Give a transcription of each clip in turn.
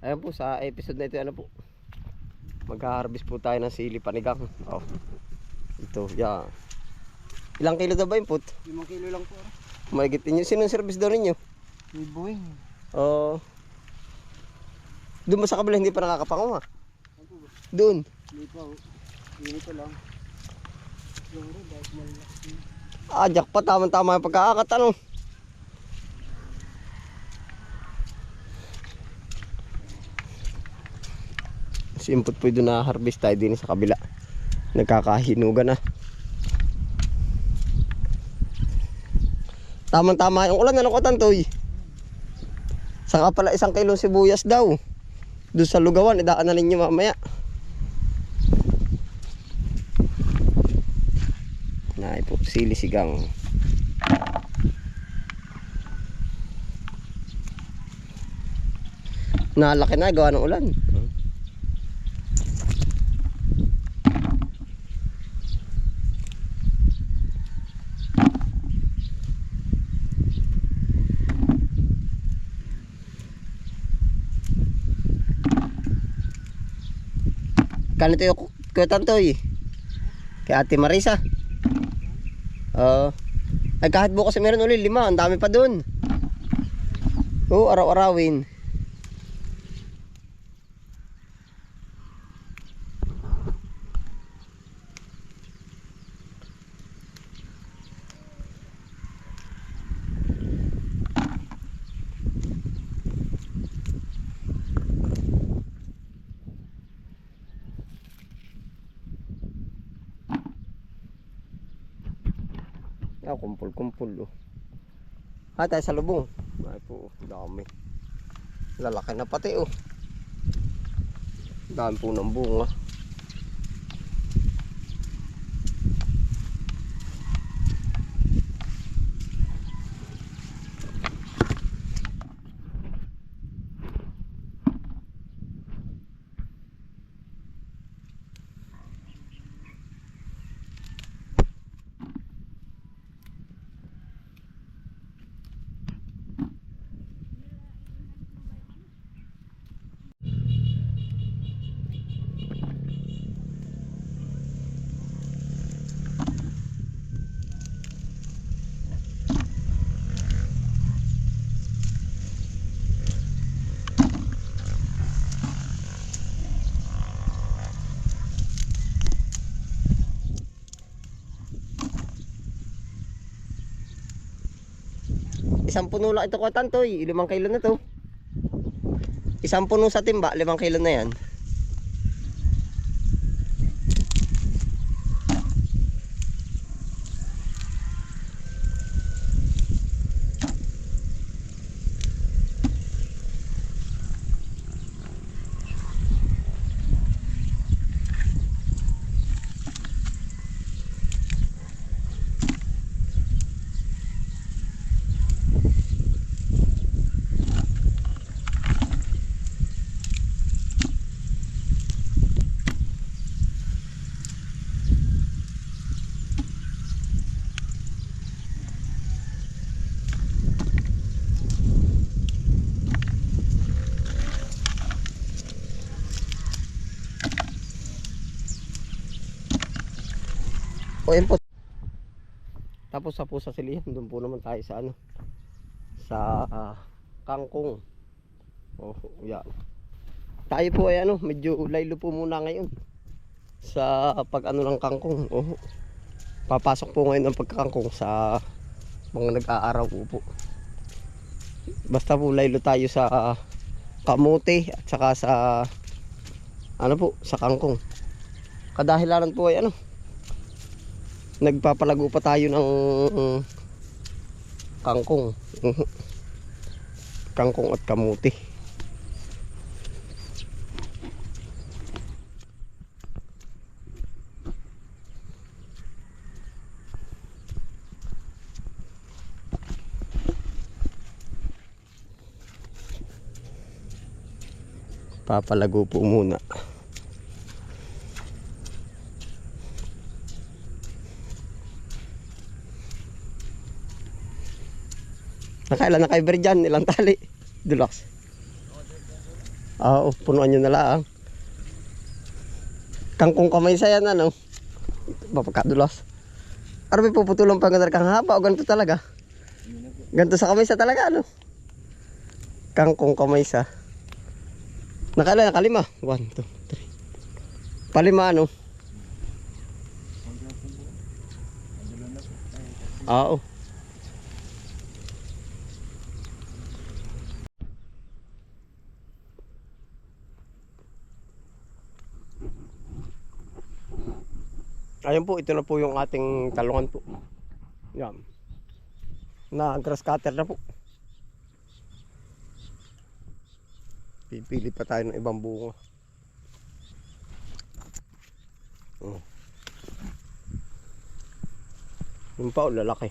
Ayan po, sa episode na ito, ano po, magha-harvest po tayo ng sili panigang. Oh, ito, yan. Ilang kilo daw ba input? 5 kilo lang po. Mahigit ninyo. Sinong service daw ninyo? May buwing. Oh, doon ba sa kabila hindi pa nakakapangaw ha? Doon. Hindi pa. Hindi pa lang. Siguro dahil malaki. Ah, jackpot. Tama-tama yung pagkakakat, ano? Si input po doon na harvest tayo din sa kabila. Nagkakahinugan na. Tama-tama yung ulan. Ano ko tantoy? Saka pala 1 kilo sibuyas daw. Doon sa lugawan. Idaan na ninyo mamaya. Naay po, sili sigang. Nalaki na, gawa ng ulan. Kanito yung kutantoy kay Ate Marisa. Ay kahit bukas meron ulit 5, ang dami pa dun. Araw-arawin. Kumpul-kumpul. Tayo sa lubong. Ay po, dami. Lalaki na pati dami po ng bunga. Isang puno lang ito ko tantoy, 5 kilo na to. Isang puno sa timba, 5 kilo na yan. Ayun po. Tapos sa pusa silihan, doon po naman tayo sa sa kangkong. Yan. Tayo po ay medyo laylo po muna ngayon sa pag ng kangkong. Papasok po ngayon ang pagkakangkong sa mga nag-aaraw po. Basta po laylo tayo sa kamote at saka sa sa kangkong. Kadahilanan po ay nagpapalago pa tayo ng kangkong. Kangkong at kamuti. Papalago po muna. Nakailan na kayo dyan? Ilang tali? Dulaks. Oo, punuan nyo na lang. Kangkong kamay sa yan, ano? Mapagkadulas. Ano may puputulang pa ganito kang haba o ganito talaga? Ganito sa kamay sa talaga, ano? Kangkong kamay sa. Nakalima. 1, 2, 3. Palima, ano? Oo. Ayun po, ito na po yung ating talungan po. Yan. Na grass cutter na po. Pipili pa tayo ng ibang bunga. Yung pa, lalaki.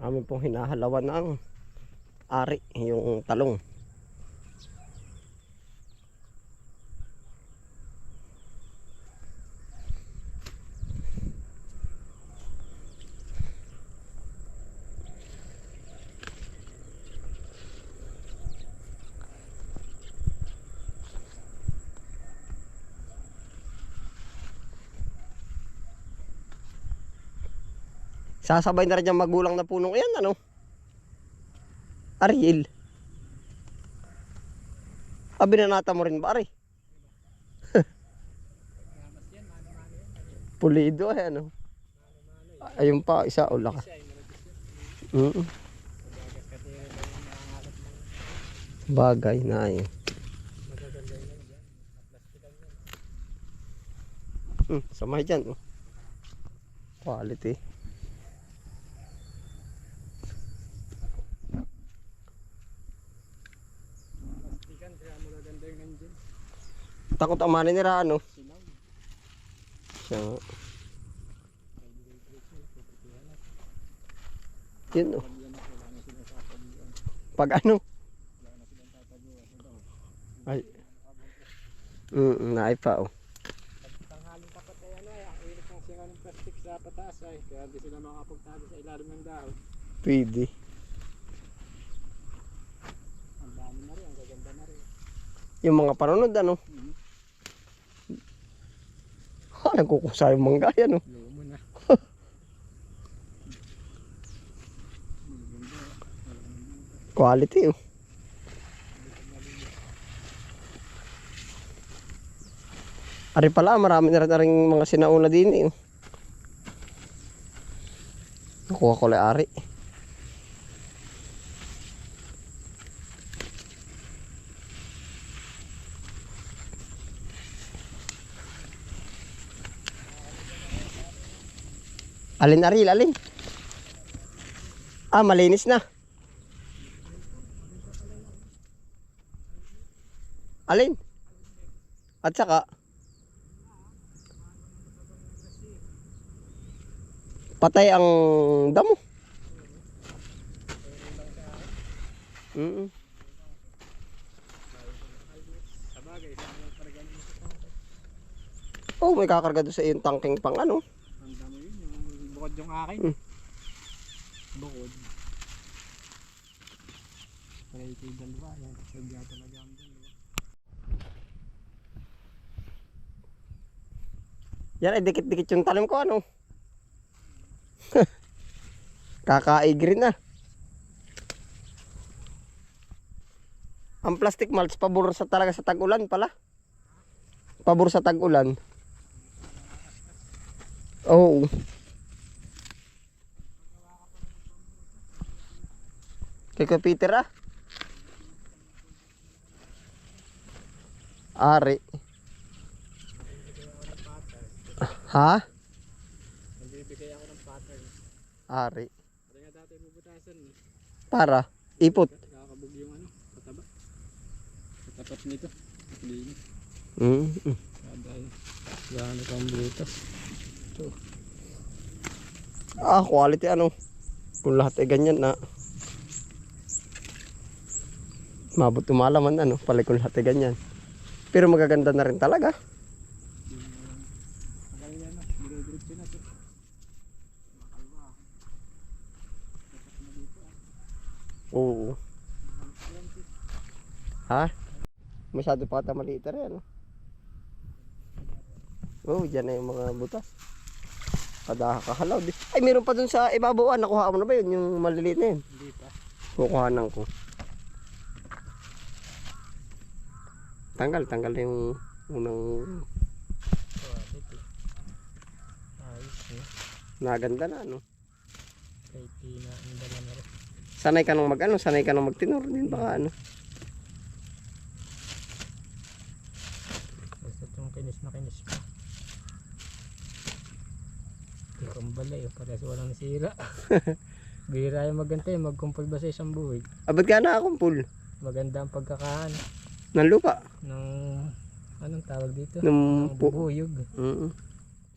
Amin pong hinahalawan ng ari, yung talong. Sasabay na rin yung magulang na punong yan, ano? Ariel. Binanata mo rin ba, Ari? Pulido, ano? Ayun pa, isa o laka. Bagay na yun. Samay dyan, oh. Quality. Takot ang maninira, ano? Siya. Yun, oh. Pag ano? Ay. Naay pa, oh. Tanghaling tapat ay ano ay, ang init ng singaw ng plastic sa pataas ay, kaya di sila makapagtago sa ilalim ng dahon. Pwede. Ang dami na rin, ang gaganda na rin. Yung mga panunod, ano? Nagkukusa yung mangga yan, oh. Lumo na. Quality, oh. Ari pala, marami na rin mga sinauna din, eh. Nakuha ko lang ari. Alin, Ariel, alin? Malinis na. Alin? At saka patay ang damo. Oh, may kakarga doon sa iyong tangking pang ano. Ang dami yun, yung bukod yung akin. Bukod. Kaya ito yung dalawa, yan. Sadya talaga ang dalawa. Yan ay dikit-dikit yung talim ko, ano. Kakaigrin na. Ang plastic mulch pabor sa talaga sa tag-ulan pala. Pabor sa tag-ulan. Oo. Kay Peter, ah. Ari. Ha? Nagbibigay ako ng pattern. Ari. Kaya nga dati bubutasan. Para ipot. tapat nito. Linis. Mm. Dahil gano'n pang butas. Ito. Quality ano. Kung lahat ay ganyan na. Mabot umalaman ano. Pala kung lahat ay ganyan. Pero magaganda na rin talaga. Magaling na, dire-diretso na ito. Makalwa. Tapat na dito. Oo. Ha? Masyado pa ata maliit rin ano. Oo, dyan na yung mga butas. Kada kahalaw. Ay, meron pa dun sa ibabaw. Nakuha mo na ba yun? Yung maliliit na yun. Hindi pa. Kukuhanan ko. Tanggal na yung unang Quality. Ayos eh. naganda na ano. Kahit na ang dala na rin. Sanay ka nang sanay ka nang magtinor din baka ano. Basta itong kinis na kinis pa. Hindi kong balay. Parehas walang nasira. Bihira yung maganda yung magkumpul ba sa isang buhay. Ba't ka nakakumpul? Maganda ang pagkakaan Ng lupa? ng anong tawag dito? Ng Ng bubuyog. Mm-mm.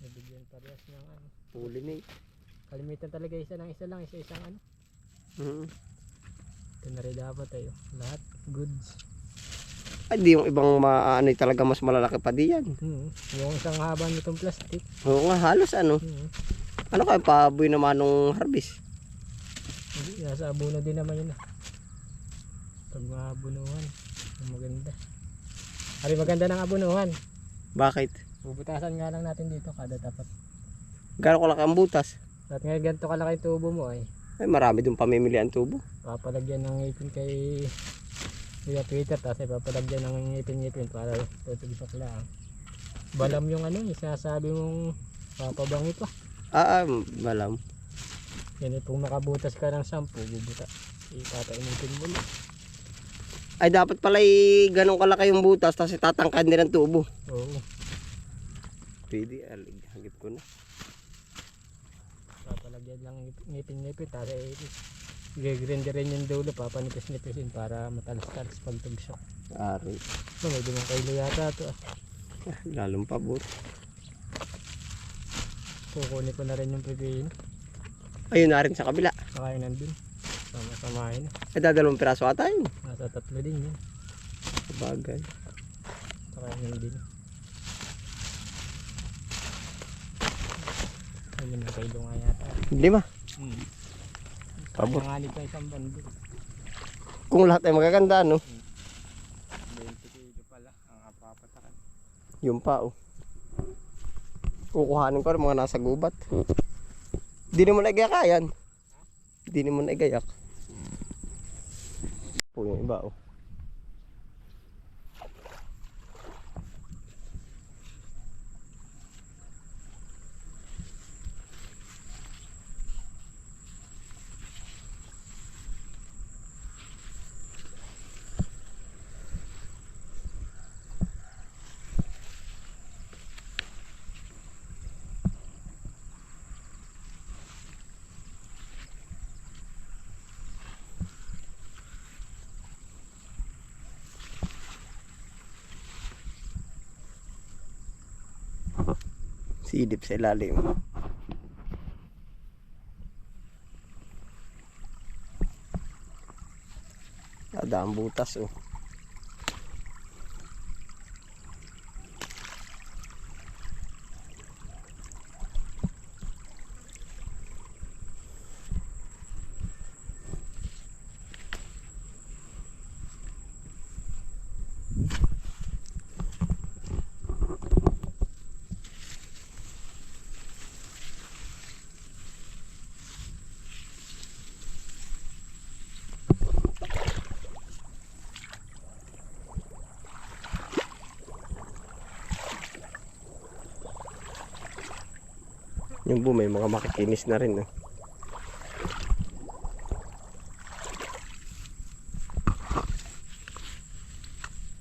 Nabigyan parehas ng ano. Pulinate. Kalimitan talaga isa lang, isa-isang ano. Mm. Ito na rin dapat tayo. Lahat goods. Ay, di yung ibang maano talaga mas malalaki pa diyan. Yung isang haba nitong plastic. Oo nga, halos ano. Ano kaya paboy naman nung harvest? Hindi, nasa abono din naman yun. Pag maabunuhan, ang maganda. Ari maganda ng abunuhan. Bakit? Bubutasan nga lang natin dito kada tapat. Gano'n kalaki ang butas? At ngayon ganito kalaki yung tubo mo ay. Ay, marami dong pamimili ang tubo. Papalagyan ng ngipin kay Kuya Peter. Tapos ay papalagyan ng ngipin-ngipin para tutugsak lang. Balam yung ano, isasabi mong papabangi pa. Balam. Yan kung makabutas ka ng 10, bubuta. Ipatainitin mo lang. Ay, dapat pala ganun kalaki yung butas tapos itatangkan din ang tubo. Oo. Pwede, hagip ko na. Papalagyan lang ngipin-ngipin. Tapos i-grinder rin yung dulo. Papanipis-nipisin para matalas-talas pag tugsak. Ari. May 5 kilo yata ito. Lalong pabor. Kukunin ko na rin yung pipino. Ayun na rin sa kabila. Saka yun nandun. Sama-samahin. Ay, dadalawang piraso ata yun. Nasa 3 din yun. Sabagay. Saka yun din. Ayun na kayo nga yata. 5. Pabor. Nanganib pa isang bando. Kung lahat ay magaganda, no? 20 kilo pala ang apapatakan. Yung pa, oh. Kukuhanin ko rin mga nasa gubat. Di naman nagayak yan. Di naman nagayak. Po yung iba, oh. Silip sa ilalim. Ada ang butas, oh. Yung po may mga makikinis na rin, oh.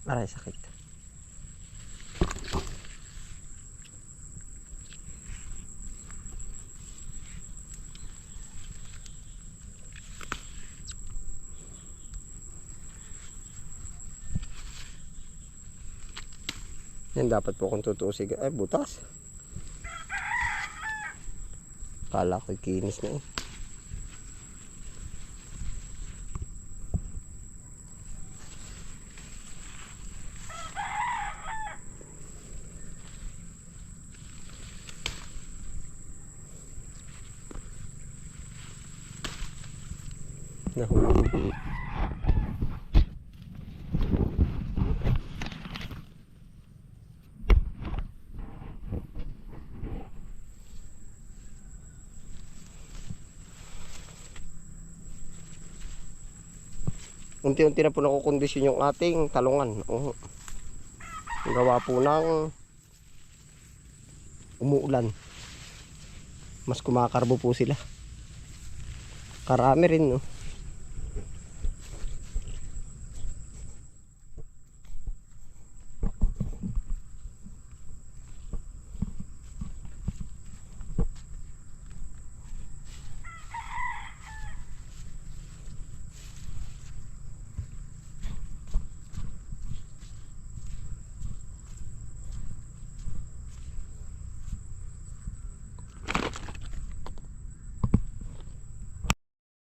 Aray, sakit. Yan dapat po kung tutuusig. Ay, butas. Kala ko kinis na eh. Nahulog. Unti-unti na po nakukondisyon yung ating talungan. Oh. Gawa po ng umuulan. Mas kumakarbo po sila. Karami rin, no?